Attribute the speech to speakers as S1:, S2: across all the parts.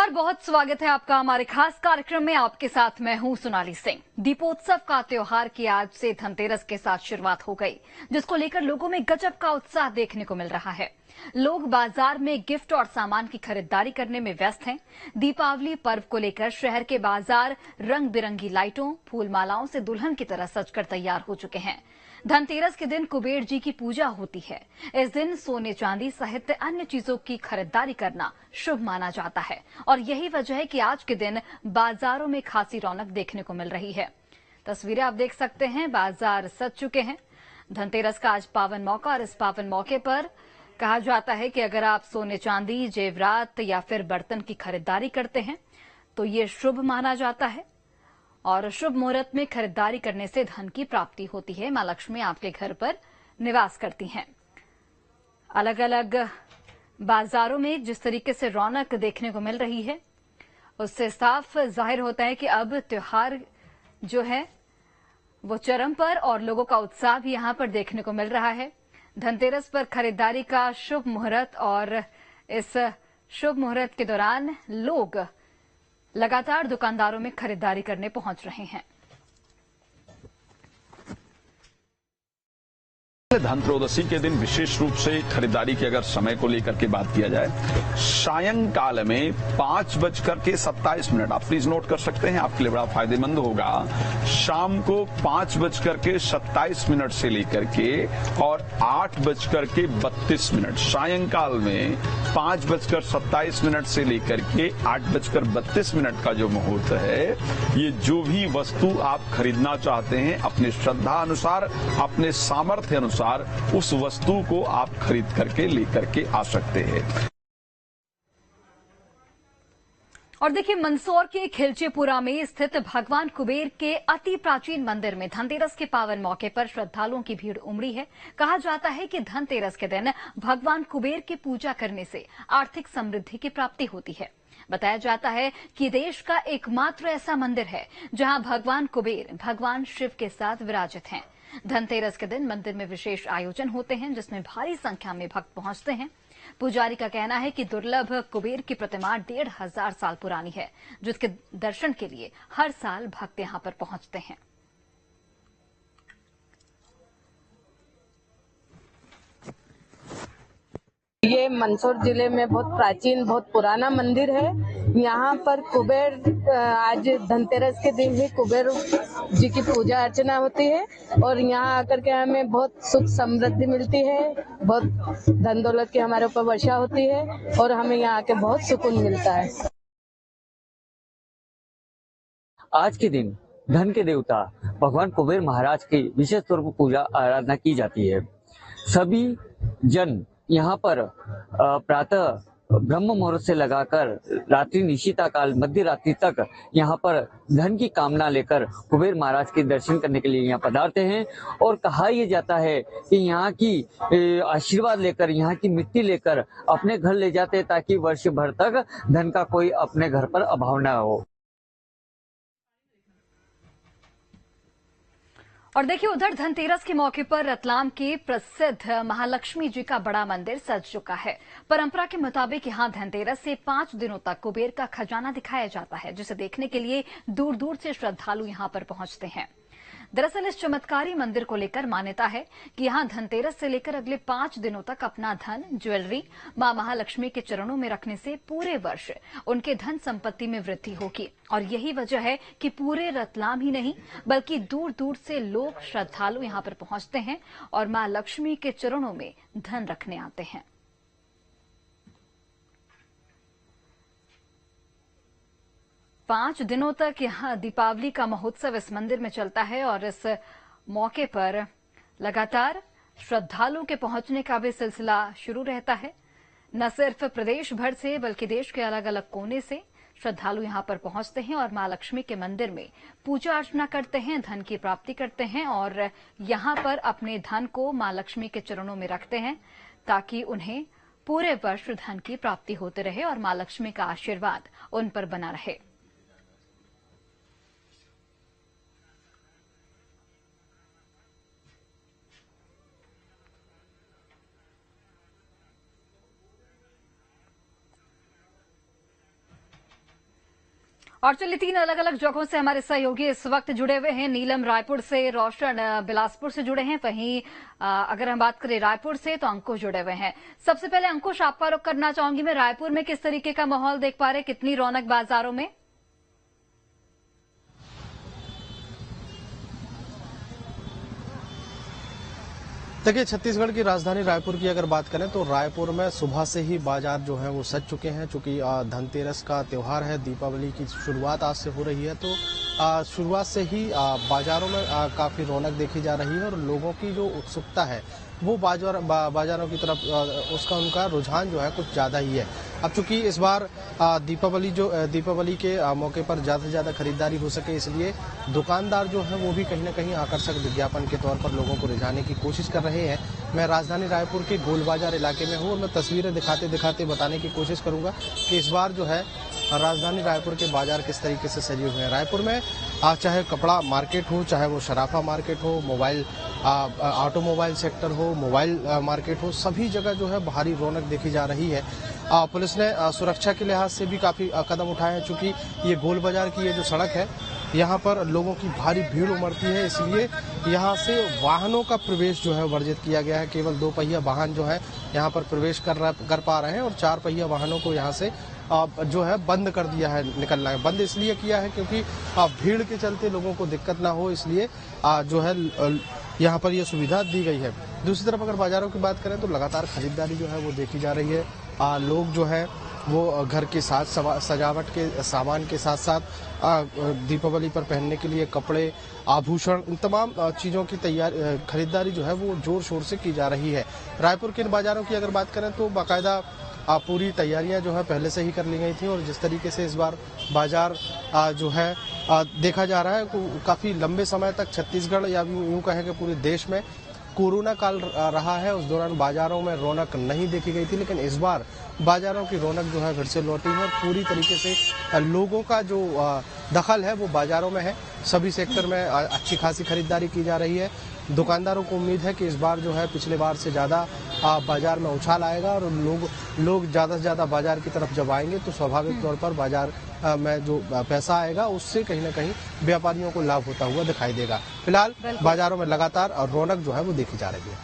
S1: नमस्कार, बहुत स्वागत है आपका हमारे खास कार्यक्रम में। आपके साथ मैं हूं सोनाली सिंह। दीपोत्सव का त्योहार की आज से धनतेरस के साथ शुरुआत हो गई, जिसको लेकर लोगों में गजब का उत्साह देखने को मिल रहा है। लोग बाजार में गिफ्ट और सामान की खरीदारी करने में व्यस्त हैं। दीपावली पर्व को लेकर शहर के बाजार रंग बिरंगी लाइटों, फूल मालाओं से दुल्हन की तरह सजकर तैयार हो चुके हैं। धनतेरस के दिन कुबेर जी की पूजा होती है। इस दिन सोने चांदी सहित अन्य चीजों की खरीदारी करना शुभ माना जाता है और यही वजह है कि आज के दिन बाजारों में खासी रौनक देखने को मिल रही है। तस्वीरें आप देख सकते हैं, बाजार सज चुके हैं। धनतेरस का आज पावन मौका और इस पावन मौके पर कहा जाता है कि अगर आप सोने चांदी, जेवरात या फिर बर्तन की खरीदारी करते हैं तो ये शुभ माना जाता है और शुभ मुहूर्त में खरीदारी करने से धन की प्राप्ति होती है। मां लक्ष्मी आपके घर पर निवास करती हैं। अलग अलग बाजारों में जिस तरीके से रौनक देखने को मिल रही है, उससे साफ जाहिर होता है कि अब त्योहार जो है वो चरम पर और लोगों का उत्साह भी यहां पर देखने को मिल रहा है। धनतेरस पर खरीदारी का शुभ मुहूर्त और इस शुभ मुहूर्त के दौरान लोग लगातार दुकानदारों में खरीदारी करने पहुंच रहे हैं।
S2: धनत्रयोदशी के दिन विशेष रूप से खरीदारी के अगर समय को लेकर के बात किया जाए, सायंकाल में 5:27 आप प्लीज नोट कर सकते हैं, आपके लिए बड़ा फायदेमंद होगा। शाम को 5:27 से लेकर के और 8:32 सायंकाल में 5:27 से लेकर के 8:32 का जो मुहूर्त है, ये जो भी वस्तु आप खरीदना चाहते हैं अपने श्रद्धा अनुसार, अपने सामर्थ्य अनुसार उस वस्तु को आप खरीद करके लेकर के आ सकते हैं।
S1: और देखिए, मंदसौर के खिलचीपुरा में स्थित भगवान कुबेर के अति प्राचीन मंदिर में धनतेरस के पावन मौके पर श्रद्धालुओं की भीड़ उमड़ी है। कहा जाता है कि धनतेरस के दिन भगवान कुबेर की पूजा करने से आर्थिक समृद्धि की प्राप्ति होती है। बताया जाता है कि देश का एकमात्र ऐसा मंदिर है जहां भगवान कुबेर भगवान शिव के साथ विराजित हैं। धनतेरस के दिन मंदिर में विशेष आयोजन होते हैं, जिसमें भारी संख्या में भक्त पहुंचते हैं। पुजारी का कहना है कि दुर्लभ कुबेर की प्रतिमा 1500 साल पुरानी है, जिसके दर्शन के लिए हर साल भक्त यहां पर पहुंचते हैं।
S3: ये मंदसौर जिले में बहुत प्राचीन, बहुत पुराना मंदिर है। यहाँ पर कुबेर, आज धनतेरस के दिन ही कुबेर जी की पूजा अर्चना होती है और यहाँ आकर के हमें बहुत सुख समृद्धि मिलती है, बहुत धन दौलत की हमारे ऊपर वर्षा होती है और हमें यहाँ आके बहुत सुकून मिलता है।
S4: आज के दिन धन के देवता भगवान कुबेर महाराज की विशेष तौर पर पूजा आराधना की जाती है। सभी जन यहाँ पर प्रातः ब्रह्म मुहूर्त से लगाकर रात्रि निशिता काल मध्य रात्रि तक यहाँ पर धन की कामना लेकर कुबेर महाराज के दर्शन करने के लिए यहाँ पधारते हैं। और कहा यह जाता है कि यहाँ की आशीर्वाद लेकर, यहाँ की मिट्टी लेकर अपने घर ले जाते हैं, ताकि वर्ष भर तक धन का कोई अपने घर पर अभाव न हो।
S1: और देखिए, उधर धनतेरस के मौके पर रतलाम के प्रसिद्ध महालक्ष्मी जी का बड़ा मंदिर सज चुका है। परंपरा के मुताबिक यहां धनतेरस से 5 दिनों तक कुबेर का खजाना दिखाया जाता है, जिसे देखने के लिए दूर दूर से श्रद्धालु यहां पर पहुंचते हैं। दरअसल इस चमत्कारी मंदिर को लेकर मान्यता है कि यहां धनतेरस से लेकर अगले 5 दिनों तक अपना धन, ज्वेलरी मां महालक्ष्मी के चरणों में रखने से पूरे वर्ष उनके धन संपत्ति में वृद्धि होगी। और यही वजह है कि पूरे रतलाम ही नहीं बल्कि दूर दूर से लोग, श्रद्धालु यहां पर पहुंचते हैं और मां लक्ष्मी के चरणों में धन रखने आते हैं। पांच दिनों तक यहां दीपावली का महोत्सव इस मंदिर में चलता है और इस मौके पर लगातार श्रद्धालुओं के पहुंचने का भी सिलसिला शुरू रहता है। न सिर्फ प्रदेश भर से बल्कि देश के अलग अलग कोने से श्रद्धालु यहां पर पहुंचते हैं और मां लक्ष्मी के मंदिर में पूजा अर्चना करते हैं, धन की प्राप्ति करते हैं और यहां पर अपने धन को मां लक्ष्मी के चरणों में रखते हैं, ताकि उन्हें पूरे वर्ष धन की प्राप्ति होते रहे और मां लक्ष्मी का आशीर्वाद उन पर बना रहे। और चलिए 3 अलग अलग जगहों से हमारे सहयोगी इस वक्त जुड़े हुए हैं। नीलम रायपुर से, रोशन बिलासपुर से जुड़े हैं। वहीं अगर हम बात करें रायपुर से तो अंकुश जुड़े हुए हैं। सबसे पहले अंकुश, आपका रुख करना चाहूंगी मैं, रायपुर में किस तरीके का माहौल देख पा रहे हैं, कितनी रौनक बाजारों में?
S5: देखिए, छत्तीसगढ़ की राजधानी रायपुर की अगर बात करें तो रायपुर में सुबह से ही बाजार जो है वो सज चुके हैं। चूंकि धनतेरस का त्यौहार है, दीपावली की शुरुआत आज से हो रही है, तो शुरुआत से ही बाजारों में काफी रौनक देखी जा रही है और लोगों की जो उत्सुकता है वो बाजारों की तरफ उनका रुझान जो है कुछ ज्यादा ही है। अब चूंकि इस बार दीपावली के मौके पर ज्यादा से ज्यादा खरीदारी हो सके, इसलिए दुकानदार जो है वो भी कहीं ना कहीं आकर्षक विज्ञापन के तौर पर लोगों को रिझाने की कोशिश कर रहे हैं। मैं राजधानी रायपुर के गोल बाजार इलाके में हूँ और मैं तस्वीरें दिखाते दिखाते बताने की कोशिश करूंगा कि इस बार जो है राजधानी रायपुर के बाजार किस तरीके से सजे हुए हैं। रायपुर में चाहे कपड़ा मार्केट हो, चाहे वो शराफा मार्केट हो, मोबाइल ऑटोमोबाइल सेक्टर हो, मोबाइल मार्केट हो, सभी जगह जो है भारी रौनक देखी जा रही है। पुलिस ने सुरक्षा के लिहाज से भी काफी कदम उठाए हैं। चूंकि ये गोल बाजार की ये जो सड़क है, यहाँ पर लोगों की भारी भीड़ उमड़ती है, इसलिए यहाँ से वाहनों का प्रवेश जो है वर्जित किया गया है। केवल 2 पहिया वाहन जो है यहाँ पर प्रवेश कर पा रहे हैं और 4 पहिया वाहनों को यहाँ से जो है बंद कर दिया है। निकलना है बंद इसलिए किया है क्योंकि भीड़ के चलते लोगों को दिक्कत ना हो, इसलिए जो है यहाँ पर ये सुविधा दी गई है। दूसरी तरफ अगर बाजारों की बात करें तो लगातार खरीदारी जो है वो देखी जा रही है। लोग जो है वो घर के साथ सजावट के सामान के साथ साथ दीपावली पर पहनने के लिए कपड़े, आभूषण, इन तमाम चीज़ों की खरीदारी जो है वो जोर शोर से की जा रही है। रायपुर के इन बाजारों की अगर बात करें तो बाकायदा पूरी तैयारियां जो है पहले से ही कर ली गई थी और जिस तरीके से इस बार बाजार जो है देखा जा रहा है, काफी लंबे समय तक छत्तीसगढ़ या यूं कहें कि पूरे देश में कोरोना काल रहा है, उस दौरान बाजारों में रौनक नहीं देखी गई थी, लेकिन इस बार बाजारों की रौनक जो है फिर से लौटी है और पूरी तरीके से लोगों का जो दखल है वो बाजारों में है। सभी सेक्टर में अच्छी खासी खरीदारी की जा रही है। दुकानदारों को उम्मीद है कि इस बार जो है पिछले बार से ज्यादा बाजार में उछाल आएगा और लोग ज्यादा से ज्यादा बाजार की तरफ जब आएंगे तो स्वाभाविक तौर पर बाजार में जो पैसा आएगा उससे कहीं ना कहीं व्यापारियों को लाभ होता हुआ दिखाई देगा। फिलहाल बाजारों में लगातार रौनक जो है वो देखी जा रही है।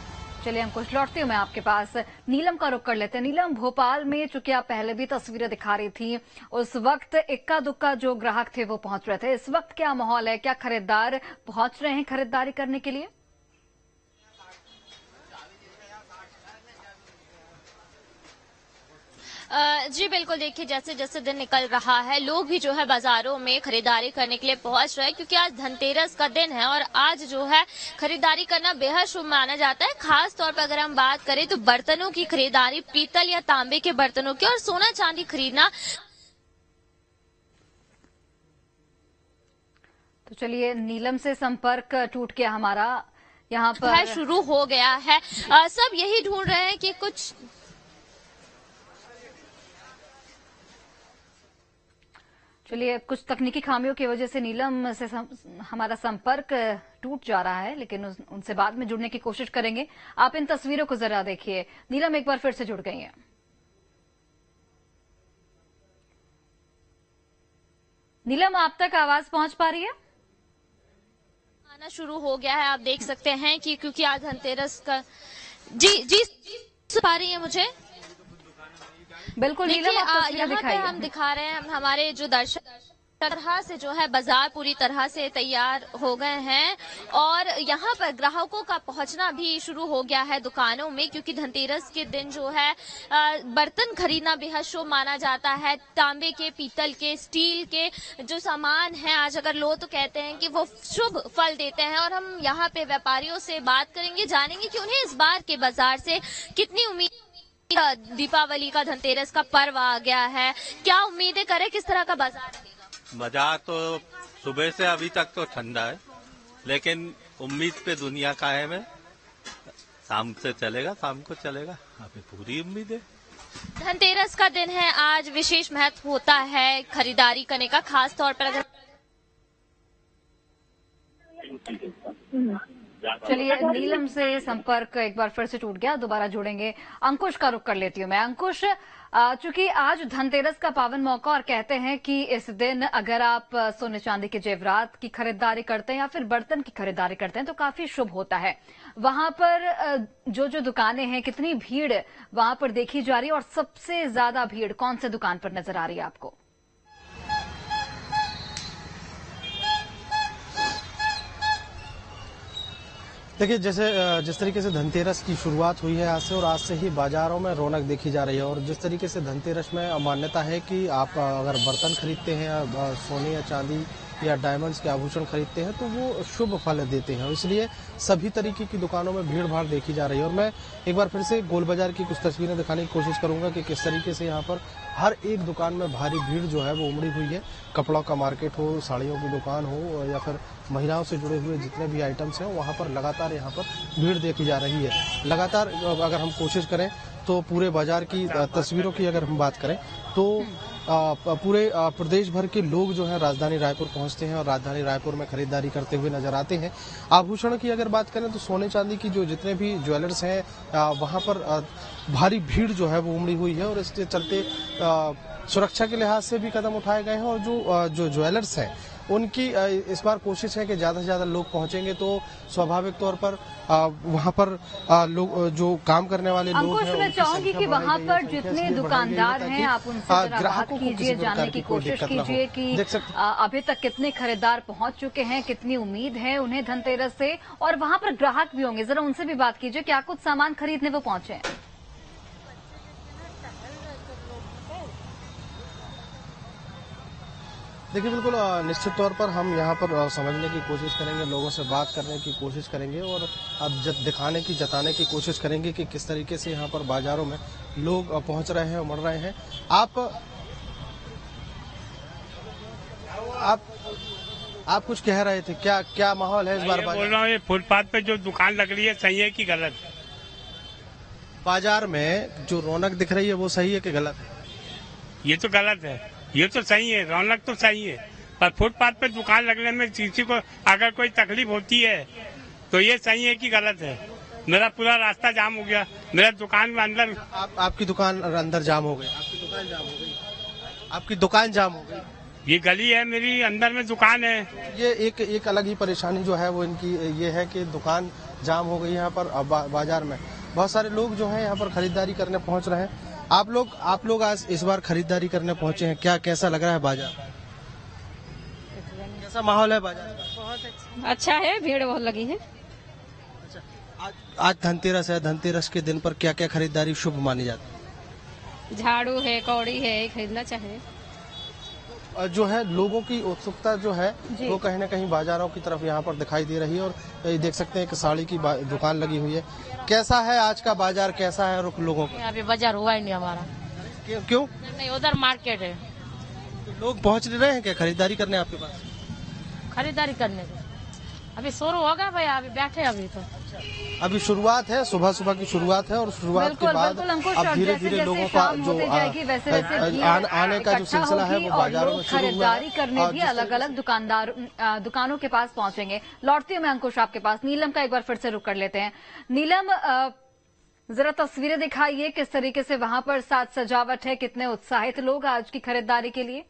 S1: चलिए अंकुश, लौटती हूँ मैं आपके पास। नीलम का रुख कर लेते हैं। नीलम, भोपाल में चूंकि आप पहले भी तस्वीरें दिखा रही थी, उस वक्त इक्का दुक्का जो ग्राहक थे वो पहुंच रहे थे। इस वक्त क्या माहौल है, क्या खरीदार पहुंच रहे हैं खरीदारी करने के लिए?
S6: जी बिल्कुल, देखिए जैसे जैसे दिन निकल रहा है लोग भी जो है बाजारों में खरीदारी करने के लिए पहुंच रहे हैं, क्योंकि आज धनतेरस का दिन है और आज जो है खरीदारी करना बेहद शुभ माना जाता है। खास तौर पर अगर हम बात करें तो बर्तनों की खरीदारी, पीतल या तांबे के बर्तनों की, और सोना चांदी खरीदना।
S1: तो चलिए, नीलम से संपर्क टूट गया हमारा। यहाँ पर
S6: शुरू हो गया है, सब यही ढूंढ रहे हैं कि कुछ
S1: चलिए, कुछ तकनीकी खामियों की वजह से नीलम से हमारा संपर्क टूट जा रहा है, लेकिन उनसे बाद में जुड़ने की कोशिश करेंगे। आप इन तस्वीरों को जरा देखिए। नीलम एक बार फिर से जुड़ गई हैं। नीलम, आप तक आवाज पहुंच पा रही है?
S6: आना शुरू हो गया है, आप देख सकते हैं कि क्योंकि आज धनतेरस का जी पा रही है मुझे?
S1: बिल्कुल नीलम,
S6: यहाँ पे हम दिखा रहे हैं हमारे जो दर्शक तरह से जो है बाजार पूरी तरह से तैयार हो गए हैं और यहाँ पर ग्राहकों का पहुँचना भी शुरू हो गया है दुकानों में, क्योंकि धनतेरस के दिन जो है बर्तन खरीदना बेहद शुभ माना जाता है। तांबे के, पीतल के, स्टील के जो सामान हैं, आज अगर लो तो कहते हैं कि वो शुभ फल देते हैं। और हम यहाँ पे व्यापारियों से बात करेंगे, जानेंगे कि उन्हें इस बार के बाजार से कितनी उम्मीद। दीपावली का, धनतेरस का पर्व आ गया है, क्या उम्मीदें करें, किस तरह का बाजार रहेगा?
S7: बाजार तो सुबह से अभी तक तो ठंडा है, लेकिन उम्मीद पे दुनिया कायम है। शाम से चलेगा, शाम को चलेगा, अभी पूरी उम्मीद है।
S6: धनतेरस का दिन है, आज विशेष महत्व होता है खरीदारी करने का, खास तौर पर अगर
S1: चलिए, नीलम से संपर्क एक बार फिर से टूट गया, दोबारा जोड़ेंगे। अंकुश का रुख कर लेती हूँ मैं। अंकुश, चूंकि आज धनतेरस का पावन मौका और कहते हैं कि इस दिन अगर आप सोने चांदी के जेवरात की खरीदारी करते हैं या फिर बर्तन की खरीदारी करते हैं तो काफी शुभ होता है। वहां पर जो दुकानें हैं, कितनी भीड़ वहां पर देखी जा रही है और सबसे ज्यादा भीड़ कौन से दुकान पर नजर आ रही है आपको?
S5: देखिए, जैसे जिस तरीके से धनतेरस की शुरुआत हुई है आज से, और आज से ही बाजारों में रौनक देखी जा रही है। और जिस तरीके से धनतेरस में मान्यता है कि आप अगर बर्तन खरीदते हैं या सोने या चांदी या डायमंड्स के आभूषण खरीदते हैं तो वो शुभ फल देते हैं, इसलिए सभी तरीके की दुकानों में भीड़ भाड़ देखी जा रही है। और मैं एक बार फिर से गोल बाजार की कुछ तस्वीरें दिखाने की कोशिश करूंगा कि किस तरीके से यहाँ पर हर एक दुकान में भारी भीड़ जो है वो उमड़ी हुई है। कपड़ों का मार्केट हो, साड़ियों की दुकान हो या फिर महिलाओं से जुड़े हुए जितने भी आइटम्स हैं वहाँ पर लगातार यहाँ पर भीड़ देखी जा रही है। लगातार अगर हम कोशिश करें तो पूरे बाजार की तस्वीरों की अगर हम बात करें तो पूरे प्रदेश भर के लोग जो है राजधानी रायपुर पहुंचते हैं और राजधानी रायपुर में खरीदारी करते हुए नजर आते हैं। आभूषण की अगर बात करें तो सोने चांदी की जो जितने भी ज्वेलर्स हैं वहां पर भारी भीड़ जो है वो उमड़ी हुई है और इसके चलते सुरक्षा के लिहाज से भी कदम उठाए गए हैं। और जो ज्वेलर्स हैं उनकी इस बार कोशिश है कि ज्यादा से ज्यादा लोग पहुंचेंगे तो स्वाभाविक तौर पर वहां पर लोग जो काम करने वाले लोग हैं,
S1: मैं चाहूंगी कि वहां पर जितने दुकानदार हैं आप उनसे बात कीजिए, जानने की कोशिश कीजिए कि अभी तक कितने खरीदार पहुंच चुके हैं, कितनी उम्मीद है उन्हें धनतेरस से, और वहां पर ग्राहक भी होंगे, जरा उनसे भी बात कीजिए क्या कुछ सामान खरीदने वो पहुंचे हैं।
S5: देखिए, बिल्कुल निश्चित तौर पर हम यहाँ पर समझने की कोशिश करेंगे, लोगों से बात करने की कोशिश करेंगे और अब दिखाने की, जताने की कोशिश करेंगे कि किस तरीके से यहाँ पर बाजारों में लोग पहुँच रहे हैं, उमड़ रहे हैं। आप कुछ कह रहे थे, क्या माहौल है इस बार?
S8: बोल रहा हूँ, ये फुटपाथ पे जो दुकान लग रही है सही है कि गलत है?
S5: बाजार में जो रौनक दिख रही है वो सही है कि गलत है?
S8: ये तो गलत है। ये तो सही है, रौनक तो सही है, पर फुटपाथ पे दुकान लगने में किसी को अगर कोई तकलीफ होती है तो ये सही है कि गलत है? मेरा पूरा रास्ता जाम हो गया, मेरा दुकान में अंदर।
S5: आपकी दुकान अंदर जाम हो गई? आपकी दुकान जाम हो गई?
S8: ये गली है मेरी, अंदर में दुकान है।
S5: ये एक अलग ही परेशानी जो है वो इनकी ये है कि दुकान जाम हो गई यहाँ पर बाजार में। बहुत सारे लोग जो है यहाँ पर खरीदारी करने पहुँच रहे हैं। आप लोग आज इस बार खरीदारी करने पहुंचे हैं, कैसा लग रहा है बाजार? कैसा माहौल है बाजार का?
S9: बहुत अच्छा है, भीड़ बहुत लगी है।
S5: अच्छा, आज धनतेरस है, धनतेरस के दिन पर क्या क्या खरीदारी शुभ मानी जाती है?
S9: झाड़ू है, कौड़ी है, खरीदना चाहिए।
S5: जो है लोगों की उत्सुकता जो है वो कहीं न कहीं बाजारों की तरफ यहाँ पर दिखाई दे रही है। और देख सकते हैं कि साड़ी की दुकान लगी हुई है। कैसा है आज का बाजार, कैसा है रुख लोगों का?
S9: अभी बाजार हुआ ही नहीं हमारा।
S5: क्यों?
S9: नहीं, उधर मार्केट है।
S5: लोग पहुँच नहीं रहे हैं क्या खरीदारी करने आपके पास?
S9: खरीदारी करने को अभी शुरू होगा भैया, अभी बैठे अभी तो।
S5: अभी शुरुआत है, सुबह की शुरुआत है और शुरुआत के बाद अब धीरे धीरे लोगों का जो आने का जो सिलसिला है वो बाजारों में शुरू हुआ है।
S1: खरीदारी करने भी अलग अलग दुकानों के पास पहुंचेंगे। लौटती हूँ मैं अंकुश आपके पास। नीलम का एक बार फिर से रुक कर लेते हैं। नीलम, जरा तस्वीरें दिखाइए, किस तरीके से वहां पर साज सजावट है, कितने उत्साहित लोग आज की खरीदारी के लिए?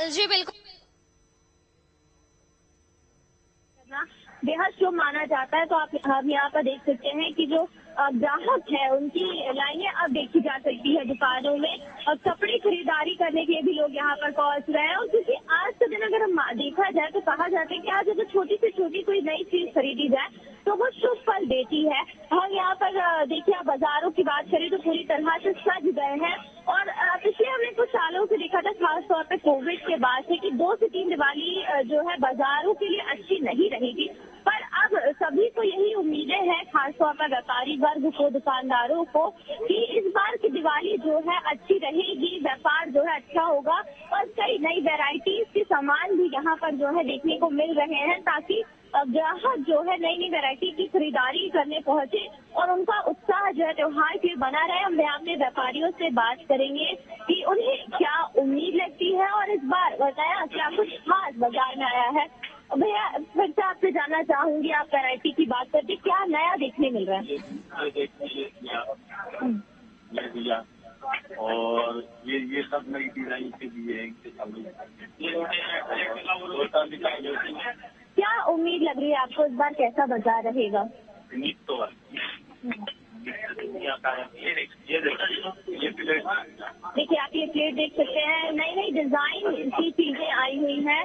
S6: जी बिल्कुल,
S10: बेहद शुभ माना जाता है। तो हम यहाँ पर देख सकते हैं कि जो ग्राहक है उनकी लाइनें अब देखी जा सकती है दुकानों में, और कपड़े खरीदारी करने के लिए भी लोग यहाँ पर पहुँच रहे हैं। और क्योंकि आज का दिन अगर हम देखा जाए तो कहा जाता है कि आज अगर छोटी से छोटी कोई नई चीज खरीदी जाए तो वो शुभ फल देती है। हम यहाँ पर देखिए, बाजारों की बात करें तो पूरी तरह से सज गए हैं। और पिछले हमने कुछ सालों से देखा था, खासतौर पर कोविड के बाद से, कि 2 से 3 दिवाली जो है बाजारों के लिए अच्छी नहीं रहेगी। पर अब सभी को यही उम्मीदें हैं, खासतौर पर व्यापारी वर्ग को, दुकानदारों को, कि इस बार की दिवाली जो है अच्छी रहेगी, व्यापार जो है अच्छा होगा और कई नई वैरायटीज के सामान भी यहाँ पर जो है देखने को मिल रहे हैं, ताकि ग्राहक जो है नई वैरायटी की खरीदारी करने पहुंचे और उनका उत्साह जो है त्योहार के लिए बना रहे। हम अपने व्यापारियों से बात करेंगे कि उन्हें क्या उम्मीद लगती है और इस बार बताया क्या कुछ खास बाजार में आया है। भैया फिर से आपसे जानना चाहूंगी, आप वैरायटी की बात करते क्या नया देखने मिल रहा है?
S11: और ये सब नई डिजाइन के लिए
S10: क्या उम्मीद लग रही है आपको इस बार कैसा बाजार रहेगा?
S11: उम्मीद तो
S10: देखिए आप ये प्लेट देख सकते हैं, नई नई डिजाइन की चीजें आई हुई हैं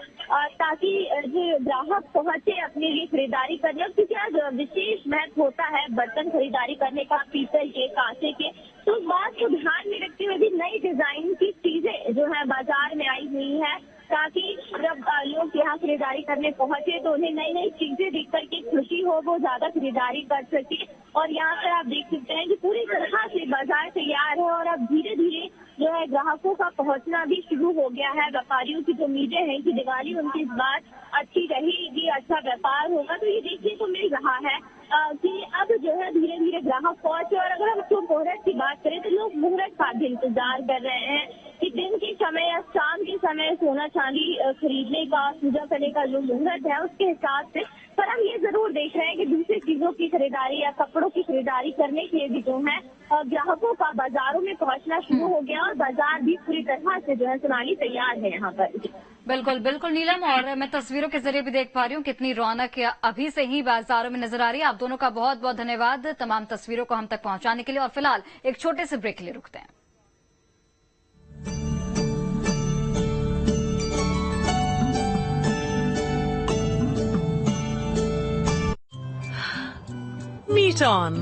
S10: ताकि जो ग्राहक पहुंचे अपने लिए खरीदारी करने, क्योंकि आज विशेष महत्व होता है बर्तन खरीदारी करने का, पीतल के, कांसे के, तो उस बात को ध्यान में रखते हुए भी नई डिजाइन की चीजें जो है बाजार में आई हुई है ताकि जब लोग यहाँ खरीदारी करने पहुंचे तो उन्हें नई नई चीजें देख करके खुशी हो, वो ज्यादा खरीदारी कर सके। और यहाँ पर आप देख सकते हैं कि पूरी तरह से बाजार तैयार है और अब धीरे धीरे जो है ग्राहकों का पहुंचना भी शुरू हो गया है। व्यापारियों की जो उम्मीदें हैं कि दिवाली उनकी इस बार अच्छी रहेगी, अच्छा व्यापार होगा, तो ये देखने को मिल रहा है कि अब जो है धीरे धीरे ग्राहक पहुंचे। और अगर हम तो मुहूर्त की बात करें तो लोग मुहूर्त का भी इंतजार कर रहे हैं कि दिन के समय या शाम के समय सोना चांदी खरीदने का, पूजा करने का जो मुहूर्त है उसके हिसाब से। पर हम ये जरूर देख रहे हैं कि दूसरी चीजों की खरीदारी या कपड़ों की खरीदारी करने के लिए भी जो है ग्राहकों का बाजारों में पहुंचना शुरू हो गया और बाजार भी पूरी तरह से जो है सोनाली तैयार है यहाँ पर।
S1: बिल्कुल बिल्कुल नीलम, और मैं तस्वीरों के जरिए भी देख पा रही हूँ कितनी रौनक अभी से ही बाजारों में नजर आ रही है। आप दोनों का बहुत बहुत धन्यवाद तमाम तस्वीरों को हम तक पहुंचाने के लिए। और फिलहाल एक छोटे से ब्रेक के लिए रुकते हैं।
S12: Meet On